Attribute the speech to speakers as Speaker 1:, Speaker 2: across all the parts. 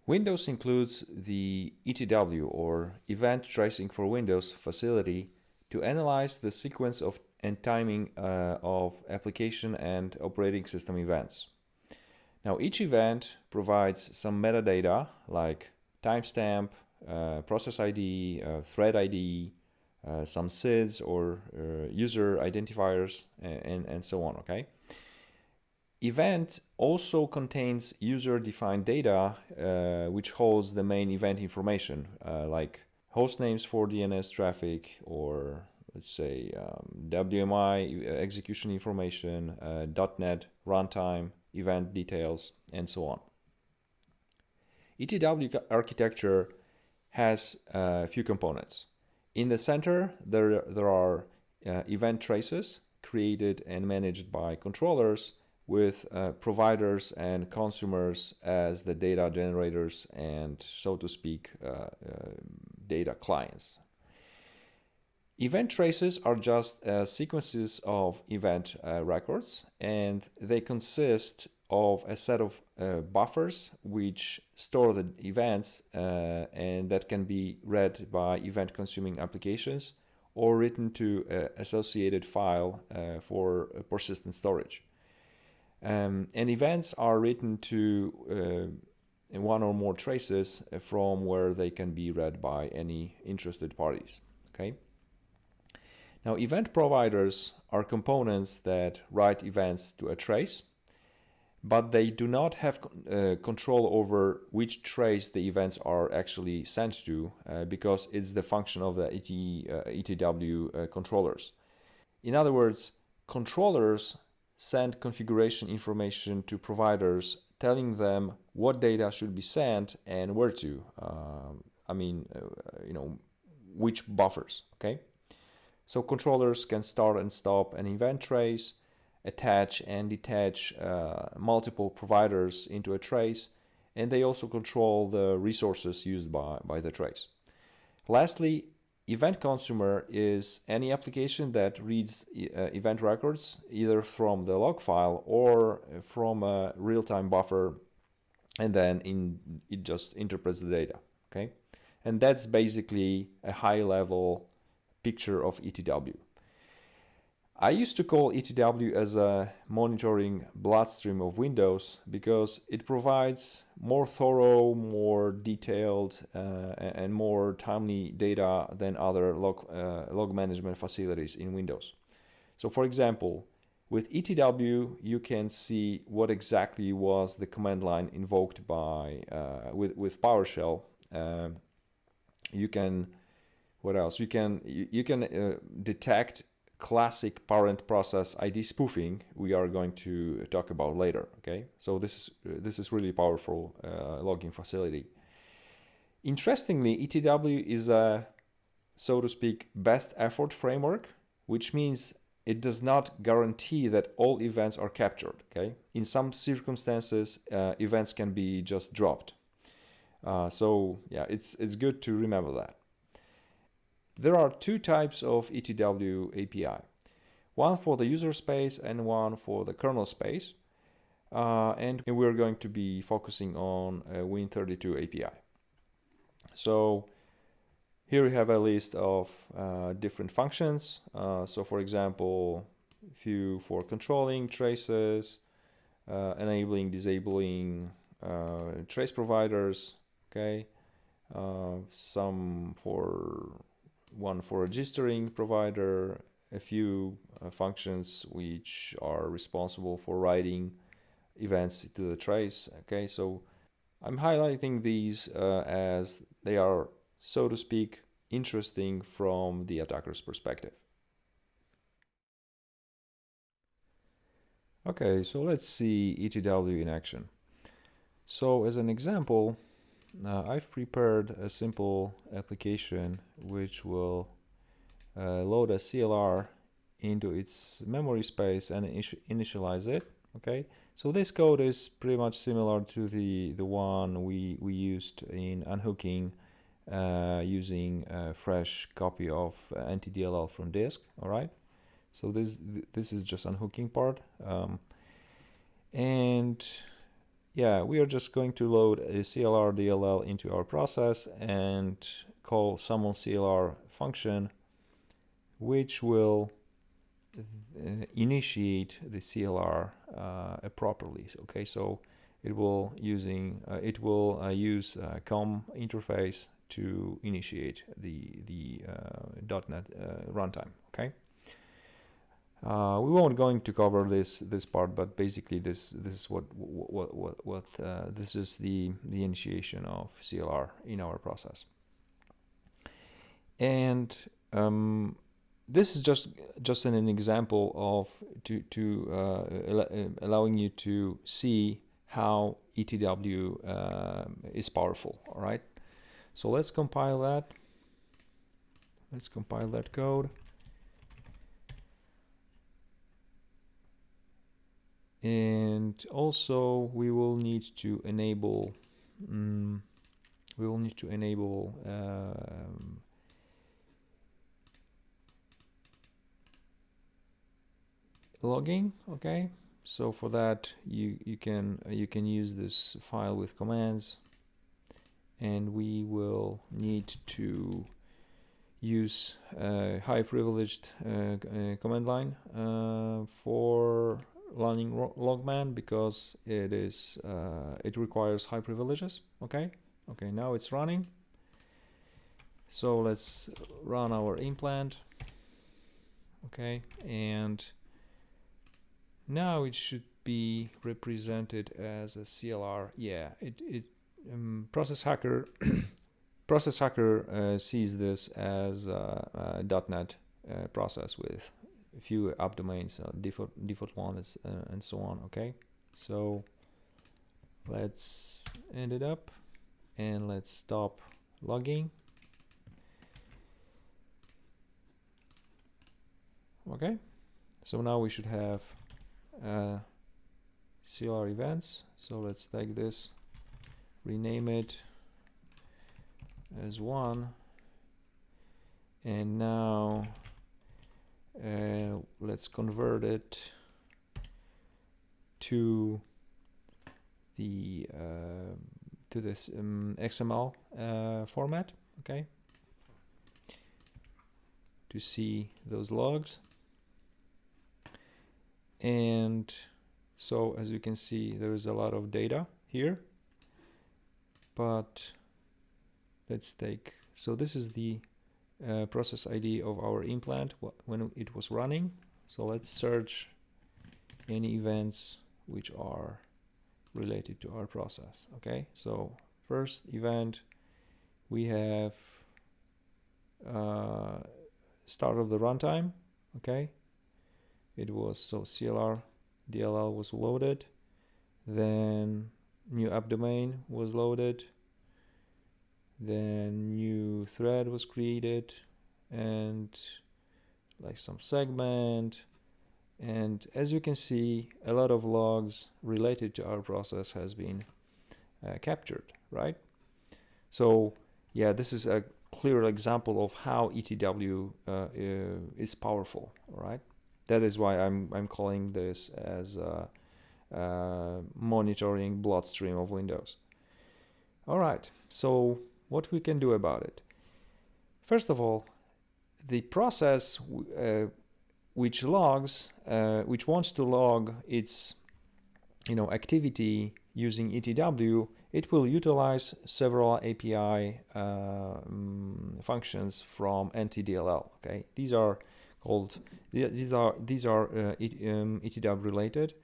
Speaker 1: Windows includes the ETW, or Event Tracing for Windows facility, to analyze the sequence of and timing of application and operating system events. Now, each event provides some metadata like timestamp, process ID, thread ID, some SIDs or user identifiers, and so on, okay? Event also contains user-defined data, which holds the main event information, like host names for DNS traffic, or let's say WMI execution information, .NET runtime, event details, and so on. ETW architecture has a few components. In the center, there are event traces created and managed by controllers, with providers and consumers as the data generators and, so to speak, data clients. Event traces are just sequences of event records, and they consist of a set of buffers which store the events and that can be read by event consuming applications or written to an associated file for persistent storage. And events are written to one or more traces from where they can be read by any interested parties. Okay. Now, event providers are components that write events to a trace, but they do not have control over which trace the events are actually sent to, because it's the function of the ETW controllers. In other words, controllers send configuration information to providers, telling them what data should be sent and where to. Which buffers, okay? So controllers can start and stop an event trace, attach and detach multiple providers into a trace, and they also control the resources used by the trace. Lastly, event consumer is any application that reads event records either from the log file or from a real-time buffer, and then it just interprets the data, okay? And that's basically a high-level picture of ETW. I used to call ETW as a monitoring bloodstream of Windows because it provides more thorough, more detailed, and more timely data than other log management facilities in Windows. So for example, with ETW, you can see what exactly was the command line invoked by with PowerShell. You can, what else? You can detect classic parent process ID spoofing we are going to talk about later, okay? So this is really powerful logging facility. Interestingly, ETW is a, so to speak, best effort framework, which means it does not guarantee that all events are captured, okay? In some circumstances, events can be just dropped. So yeah, it's good to remember that. There are two types of ETW API, one for the user space and one for the kernel space, and we're going to be focusing on Win32 API. So here we have a list of different functions. So for example, few for controlling traces, enabling, disabling trace providers, okay, some for one for registering provider, a few functions which are responsible for writing events to the trace. Okay, so I'm highlighting these as they are, so to speak, interesting from the attacker's perspective. Okay, so let's see ETW in action. So as an example, I've prepared a simple application which will load a CLR into its memory space and initialize it. Okay, so this code is pretty much similar to the one we used in unhooking using a fresh copy of NTDLL from disk. All right, so this is just unhooking part, and yeah, we are just going to load a CLR DLL into our process and call summon CLR function, which will initiate the CLR properly. Okay, so it will use COM interface to initiate the .NET runtime. Okay. We won't going to cover this part, but basically this is what this is the initiation of CLR in our process. And this is just an example of allowing you to see how ETW is powerful. All right, so let's compile that. Let's compile that code. And also we will need to enable logging. Okay, so for that you can use this file with commands, and we will need to use high privileged command line for running logman, because it requires high privileges. Okay, now it's running. So let's run our implant. Okay, and now it should be represented as a CLR. Yeah, Process Hacker Process Hacker sees this as a .NET process with a few subdomains, default one is, and so on. Okay, so let's end it up and let's stop logging. Okay, so now we should have CLR events. So let's take this, rename it as 1, and now let's convert it to the this XML format. Okay, to see those logs. And so as you can see, there is a lot of data here, but let's take, so this is the process ID of our implant when it was running. So let's search any events which are related to our process. Okay, so first event, we have start of the runtime. Okay, it was, so CLR DLL was loaded, then new app domain was loaded, then new thread was created, and like some segment, and as you can see, a lot of logs related to our process has been captured, right? So yeah, this is a clear example of how ETW is powerful. All right, that is why I'm calling this as monitoring bloodstream of Windows. All right, so what we can do about it? First of all, the process which wants to log its activity using ETW, it will utilize several API functions from NTDLL. Okay, these are ETW related,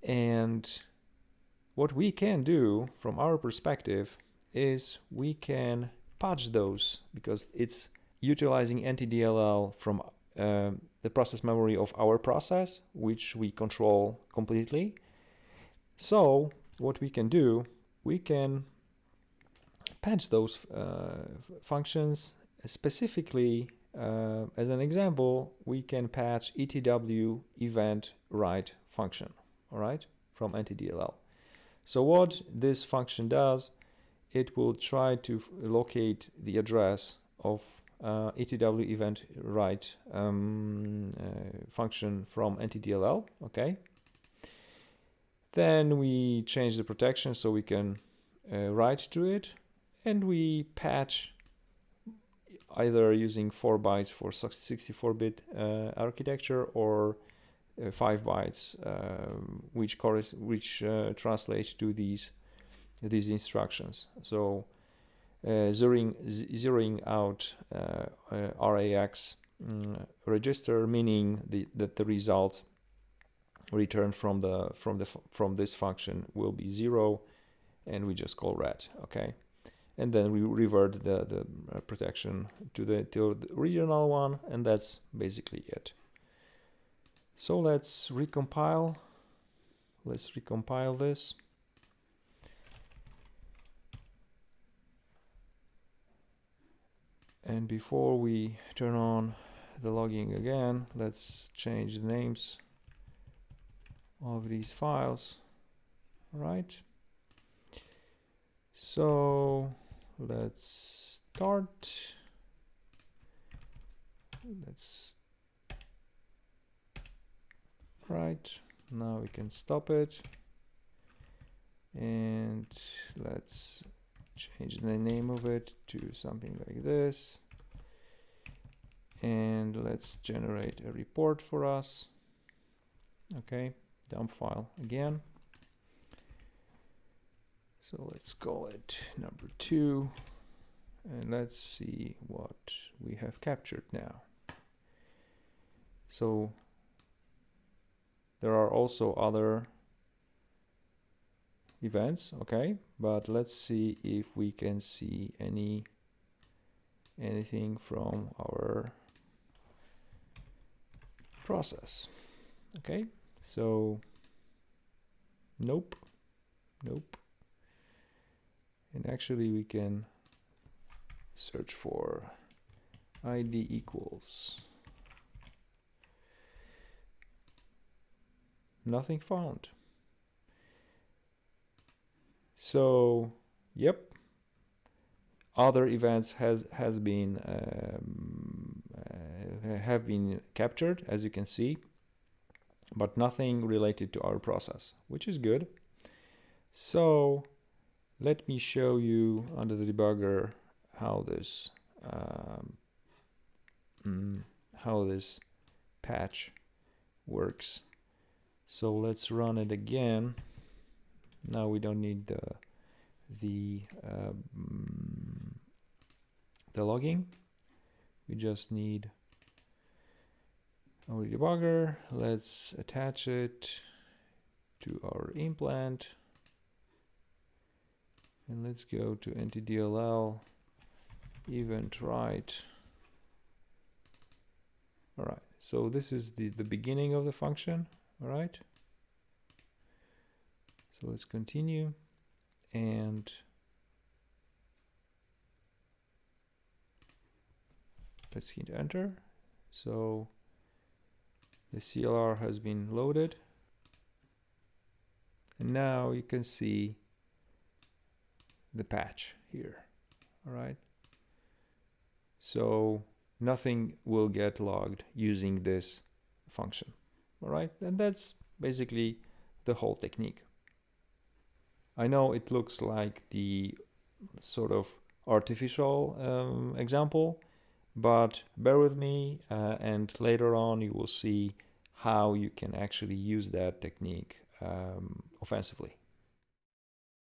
Speaker 1: and what we can do from our perspective is we can patch those, because it's utilizing NTDLL from the process memory of our process, which we control completely. So what we can do, we can patch those functions. Specifically, as an example, we can patch ETW event write function, all right, from NTDLL. So what this function does, it will try to locate the address of ETW event write function from NTDLL. Okay. Then we change the protection so we can write to it, and we patch either using 4 bytes for 64-bit architecture or 5 bytes, which translates to these instructions. So zeroing out RAX register, meaning that the result returned from this function will be 0, and we just call ret. Okay, and then we revert the protection to the original one, and that's basically it. So let's recompile. Let's recompile this. And before we turn on the logging again, let's change the names of these files. All right. So let's start. Right, now we can stop it, and let's change the name of it to something like this, and let's generate a report for us. Okay, dump file again. So let's call it number 2, and let's see what we have captured now. So there are also other events, okay, but let's see if we can see anything from our process. Okay, so nope. And actually we can search for id equals. Nothing found. So yep, other events have been captured, as you can see, but nothing related to our process, which is good. So let me show you under the debugger how this patch works. So let's run it again. Now we don't need the logging. We just need our debugger. Let's attach it to our implant, and let's go to ntdll event write. All right, so this is the beginning of the function. All right, so let's continue, and let's hit enter. So the CLR has been loaded, and now you can see the patch here. All right, so nothing will get logged using this function. All right, and that's basically the whole technique. I know it looks like the sort of artificial example, but bear with me, and later on you will see how you can actually use that technique offensively.